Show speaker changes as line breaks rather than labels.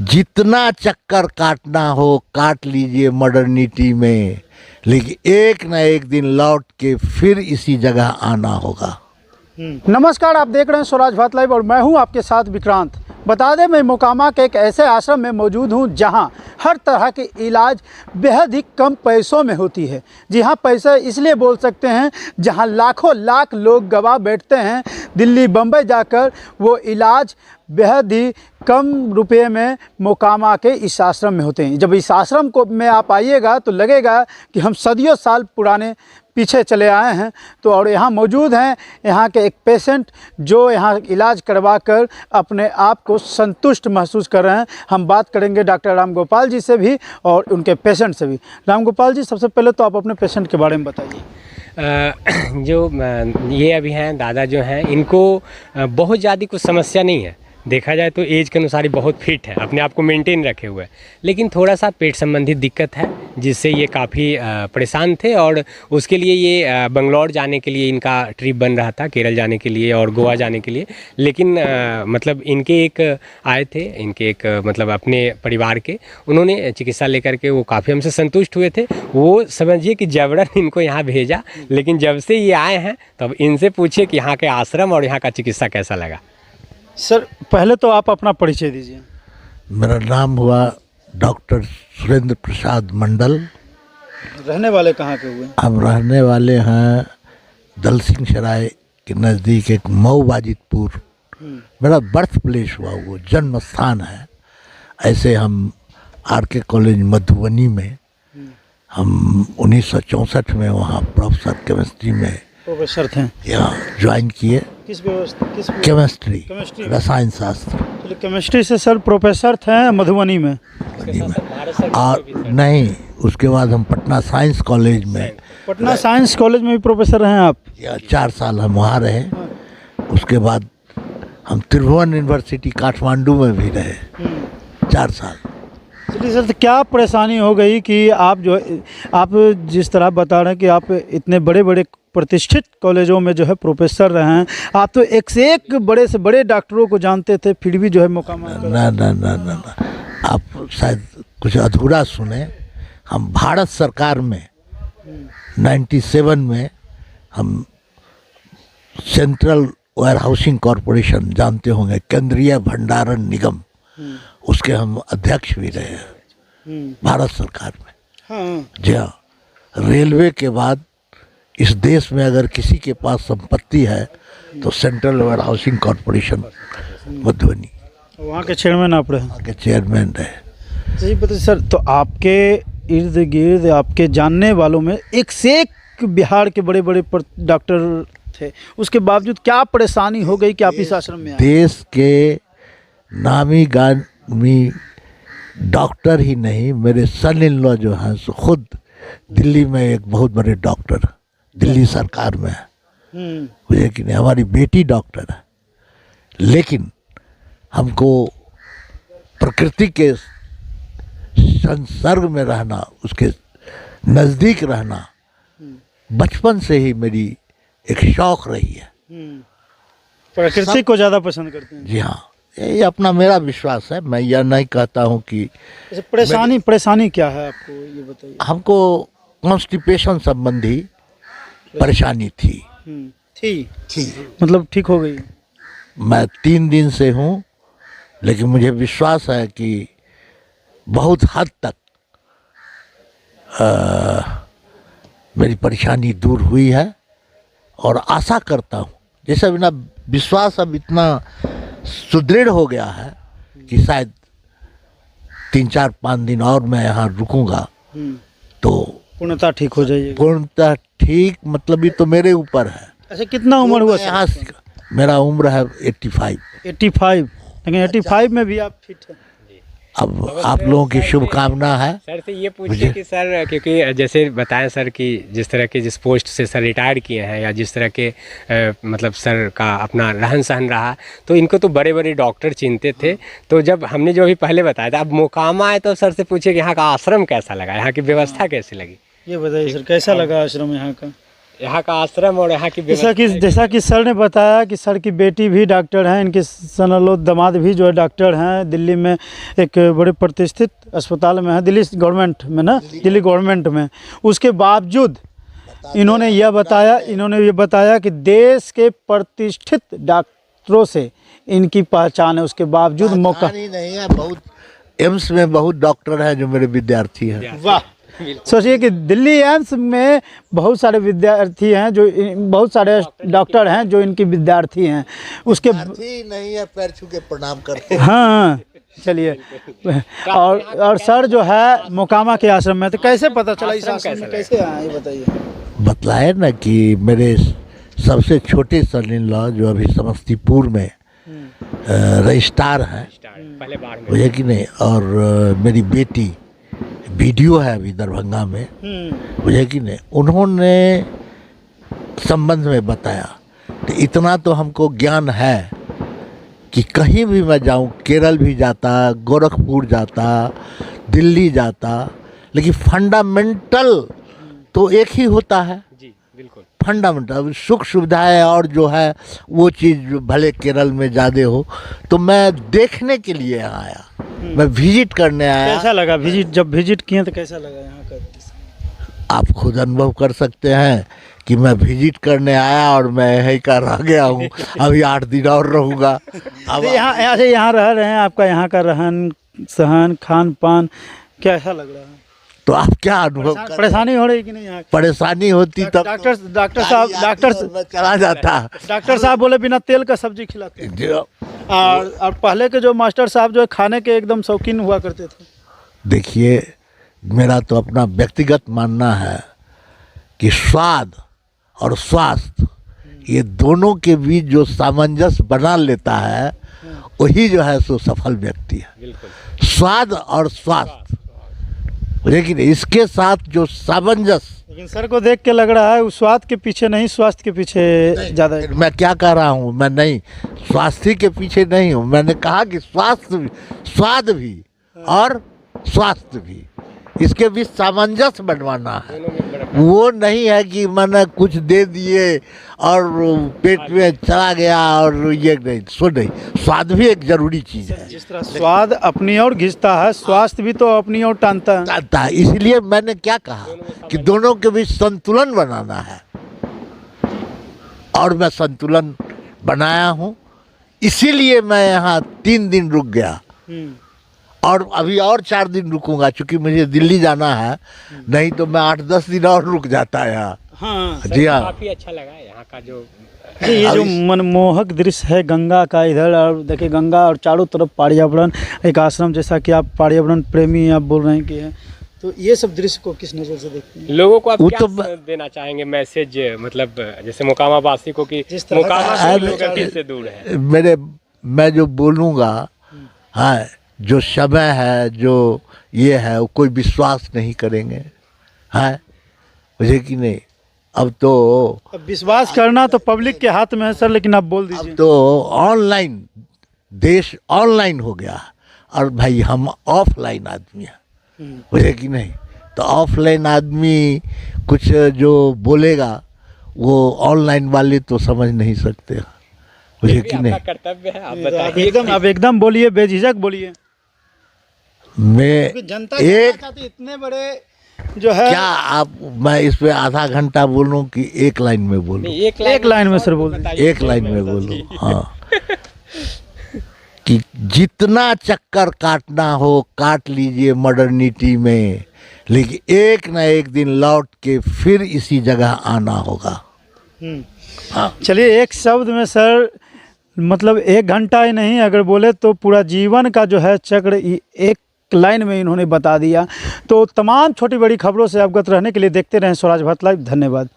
जितना चक्कर काटना हो काट लीजिए मॉडर्निटी में, लेकिन एक न एक दिन लौट के फिर इसी जगह आना होगा।
नमस्कार, आप देख रहे हैं स्वराज भारत लाइव और मैं हूं आपके साथ विक्रांत। बता दें, मैं मोकामा के एक ऐसे आश्रम में मौजूद हूं जहां हर तरह के इलाज बेहद ही कम पैसों में होती है। जी हाँ, पैसे इसलिए बोल सकते हैं जहां लाखों लाख लोग गवा बैठते हैं दिल्ली बम्बई जाकर, वो इलाज बेहद ही कम रुपए में मोकामा के इस आश्रम में होते हैं। जब इस आश्रम को में आप आइएगा तो लगेगा कि हम सदियों साल पुराने पीछे चले आए हैं। तो और यहाँ मौजूद हैं यहाँ के एक पेशेंट जो यहाँ इलाज करवा कर अपने आप को संतुष्ट महसूस कर रहे हैं। हम बात करेंगे डॉक्टर राम गोपाल जी से भी और उनके पेशेंट से भी। राम गोपाल जी, सबसे पहले तो आप अपने पेशेंट के बारे में बताइए।
जो ये अभी हैं दादा जो हैं, इनको बहुत ज़्यादा कुछ समस्या नहीं है। देखा जाए तो एज के अनुसार ही बहुत फिट है, अपने आप को मेंटेन रखे हुए हैं, लेकिन थोड़ा सा पेट संबंधी दिक्कत है जिससे ये काफ़ी परेशान थे। और उसके लिए ये बंगलौर जाने के लिए इनका ट्रिप बन रहा था, केरल जाने के लिए और गोवा जाने के लिए। लेकिन मतलब इनके एक आए थे, इनके एक मतलब अपने परिवार के, उन्होंने चिकित्सा लेकर के वो काफ़ी हमसे संतुष्ट हुए थे। वो समझिए कि जबरन इनको यहाँ भेजा, लेकिन जब से ये आए हैं तब इनसे पूछिए कि यहाँ के आश्रम और यहाँ का चिकित्सा कैसा लगा।
सर, पहले तो आप अपना परिचय दीजिए।
मेरा नाम हुआ डॉक्टर सुरेंद्र प्रसाद मंडल।
रहने वाले कहाँ के हुए?
हम रहने वाले हैं दल सिंह सराय के नज़दीक एक मऊ वाजिदपुर। मेरा बर्थ प्लेस हुआ, वो जन्म स्थान है। ऐसे हम आर.के. कॉलेज मधुबनी में हम 1964 में वहाँ प्रोफेसर केमिस्ट्री में
प्रोफेसर थे,
यहाँ ज्वाइन किए।
किस व्यवस्था?
केमिस्ट्री, रसायन शास्त्र।
चलिए, केमिस्ट्री से सर प्रोफेसर थे मधुबनी में।
और नहीं, उसके बाद हम पटना साइंस कॉलेज में,
पटना साइंस कॉलेज में भी प्रोफेसर रहे आप?
4 साल हम वहाँ रहे। उसके बाद हम त्रिभुवन यूनिवर्सिटी काठमांडू में भी रहे 4 साल।
चलिए सर, तो क्या परेशानी हो गई कि आप जिस तरह बता रहे हैं कि आप इतने बड़े बड़े प्रतिष्ठित कॉलेजों में जो है प्रोफेसर रहे हैं, आप तो एक से एक बड़े से बड़े डॉक्टरों को जानते थे, फिर भी जो है मोकामा
ना, आप शायद कुछ अधूरा सुने। हम भारत सरकार में 97 में हम सेंट्रल वेयर हाउसिंग कॉरपोरेशन, जानते होंगे, केंद्रीय भंडारण निगम, उसके हम अध्यक्ष भी रहे हैं भारत सरकार में।
हाँ।
जी हाँ। रेलवे के बाद इस देश में अगर किसी के पास संपत्ति है तो Central Warehousing Corporation Madhubani,
वहाँ के चेयरमैन आप रहे?
वहाँ के चेयरमैन रहे।
सही बताइए सर, तो आपके इर्द गिर्द आपके जानने वालों में एक से एक बिहार के बड़े बड़े डॉक्टर थे, उसके बावजूद क्या परेशानी हो गई कि आप इस आश्रम में आए?
देश के नामी गामी डॉक्टर ही नहीं, मेरे सन इन लॉ जो हैं सो खुद दिल्ली में एक बहुत बड़े डॉक्टर, दिल्ली सरकार में है, मुझे कि नहीं, हमारी बेटी डॉक्टर है। लेकिन हमको प्रकृति के संसर्ग में रहना, उसके नज़दीक रहना बचपन से ही मेरी एक शौक रही है।
प्रकृति को ज़्यादा पसंद करते हैं?
जी हाँ, ये अपना मेरा विश्वास है। मैं यह नहीं कहता हूँ कि
परेशानी क्या है आपको, ये बताइए।
हमको कॉन्स्टिपेशन संबंधी परेशानी थी।
मतलब ठीक हो गई?
मैं 3 दिन से हूँ, लेकिन मुझे विश्वास है कि बहुत हद तक मेरी परेशानी दूर हुई है। और आशा करता हूँ, जैसे बिना विश्वास अब इतना सुदृढ़ हो गया है कि शायद 3-4-5 दिन और मैं यहाँ रुकूंगा तो
पूर्णतः ठीक हो जाइए।
पूर्णतः ठीक, मतलब ये तो मेरे ऊपर है।
अच्छा, कितना उम्र हुआ
यहाँ मेरा उम्र है 85।
लेकिन 85 में भी आप फिट हैं।
अब आप लोगों की शुभकामना है।
सर से ये पूछिए कि सर, क्योंकि जैसे बताएं सर कि जिस तरह के जिस पोस्ट से सर रिटायर किए हैं या जिस तरह के मतलब सर का अपना रहन सहन रहा, तो इनको तो बड़े बड़े डॉक्टर चिंते थे। तो जब हमने जो अभी पहले बताया था, अब मोकामा आए तो सर से पूछिए कि यहाँ का आश्रम कैसा लगा, यहाँ की व्यवस्था कैसी लगी।
ये बताइए सर, कैसा लगा आश्रम यहाँ का?
यहाँ का आश्रम और यहाँ की
जैसा कि सर ने बताया कि सर की बेटी भी डॉक्टर हैं, इनके सनलो दामाद भी जो है डॉक्टर हैं, दिल्ली में एक बड़े प्रतिष्ठित अस्पताल में है, दिल्ली गवर्नमेंट में ना, दिल्ली गवर्नमेंट में। उसके बावजूद इन्होंने ये बताया कि देश के प्रतिष्ठित डॉक्टरों से इनकी पहचान है, उसके बावजूद मौका
ही नहीं है। बहुत एम्स में बहुत डॉक्टर हैं जो मेरे विद्यार्थी हैं।
वाह, सोचिए कि दिल्ली एम्स में बहुत सारे विद्यार्थी हैं जो बहुत सारे डॉक्टर हैं जो इनके विद्यार्थी हैं। उसके
नहीं है, पैर छू के प्रणाम करते हैं।
हाँ, चलिए। और सर जो है मोकामा के आश्रम में, तो कैसे पता चला इस आश्रम में कैसे आए, ये बताइए।
बतलाए ना कि मेरे सबसे छोटे सन इन लॉ जो अभी समस्तीपुर में रजिस्ट्रार हैं,
पहले बाढ़ में,
मुझे कि नहीं, और मेरी बेटी वीडियो है अभी दरभंगा में, मुझे कि नहीं, उन्होंने संबंध में बताया। तो इतना तो हमको ज्ञान है कि कहीं भी मैं जाऊं, केरल भी जाता, गोरखपुर जाता, दिल्ली जाता, लेकिन फंडामेंटल तो एक ही होता है।
जी बिल्कुल,
फंडामेंटल सुख सुविधाएं और जो है वो चीज़ भले केरल में ज़्यादा हो। तो मैं देखने के लिए यहाँ आया, मैं विजिट करने आया।
कैसा लगा विजिट, जब विजिट किए तो कैसा लगा यहाँ का?
आप खुद अनुभव कर सकते हैं कि मैं विजिट करने आया और मैं यहीं का रह गया हूँ। अभी 8 दिन और रहूँगा। अब
यहाँ रह रहे हैं, आपका यहाँ का रहन सहन खान पान कैसा लग रहा है?
तो आप क्या अनुभव कर?
परेशानी हो रही कि नहीं यहाँ?
परेशानी होती तब
डॉक्टर साहब
मैं चला जाता।
डॉक्टर साहब बोले बिना तेल का सब्जी खिलाते हैं। और पहले के जो मास्टर साहब जो है खाने के एकदम शौकीन हुआ करते थे।
देखिए, मेरा तो अपना व्यक्तिगत मानना है कि स्वाद और स्वास्थ्य ये दोनों के बीच जो सामंजस्य बना लेता है वही जो है सो सफल व्यक्ति है।
बिल्कुल,
स्वाद और स्वास्थ्य, लेकिन इसके साथ जो सामंजस्य।
लेकिन सर को देख के लग रहा है उस स्वाद के पीछे नहीं, स्वास्थ्य के पीछे ज़्यादा।
मैं क्या कह रहा हूँ, मैं नहीं स्वास्थ्य के पीछे नहीं हूँ। मैंने कहा कि स्वास्थ्य भी, स्वाद भी और स्वास्थ्य भी, इसके बीच सामंजस्य बनवाना है। वो नहीं है कि मैंने कुछ दे दिए और पेट में चला गया और ये नहीं। सो नहीं, स्वाद भी एक जरूरी चीज़ है।
जिस तरह स्वाद अपनी ओर घिसता है, स्वास्थ्य भी तो अपनी ओर टानता है।
इसलिए मैंने क्या कहा कि दोनों के बीच संतुलन बनाना है, और मैं संतुलन बनाया हूँ। इसीलिए मैं यहाँ 3 दिन रुक गया और अभी और 4 दिन रुकूंगा, क्योंकि मुझे दिल्ली जाना है। नहीं तो मैं 8-10 दिन और रुक जाता है यहाँ।
हाँ
जी हाँ,
काफी अच्छा लगा यहाँ का जो
ये जो मनमोहक दृश्य है गंगा का इधर, और देखिए गंगा और चारों तरफ पर्यावरण, एक आश्रम जैसा कि आप पर्यावरण प्रेमी आप बोल रहे हैं कि है, तो ये सब दृश्य को किस नज़र से देखते हैं?
लोगों को आप
वो
क्या
तो
देना चाहेंगे मैसेज, मतलब जैसे मोकामा वासी को कि
जिस तरह
मोकामा
का
से लोग किससे दूर है?
मैं जो बोलूँगा, हाँ, जो समय है, जो ये है, वो कोई विश्वास नहीं करेंगे, है मुझे कि नहीं। अब तो
अब विश्वास करना तो पब्लिक के हाथ में है सर, लेकिन आप बोल दीजिए।
अब तो ऑनलाइन, देश ऑनलाइन हो गया, और भाई हम ऑफलाइन आदमी हैं, मुझे कि नहीं। तो ऑफलाइन आदमी कुछ जो बोलेगा वो ऑनलाइन वाले तो समझ नहीं सकते, मुझे कि नहीं।
कर्तव्य है, आप बताइए।
आप एकदम बोलिए, बेझिझक बोलिए।
मैं
जनता
एक
इतने बड़े जो है
क्या आप, मैं इस पे आधा घंटा बोलूं कि एक लाइन में बोलूं?
एक लाइन में सर बोल दीजिए।
एक लाइन में बोलूं, हाँ। कि जितना चक्कर काटना हो काट लीजिए मॉडर्निटी में, लेकिन एक ना एक दिन लौट के फिर इसी जगह आना होगा।
चलिए, एक शब्द में सर, मतलब 1 घंटा ही नहीं, अगर बोले तो पूरा जीवन का जो है चक्र एक लाइन में इन्होंने बता दिया। तो तमाम छोटी बड़ी खबरों से अवगत रहने के लिए देखते रहें स्वराज भारत लाइव। धन्यवाद।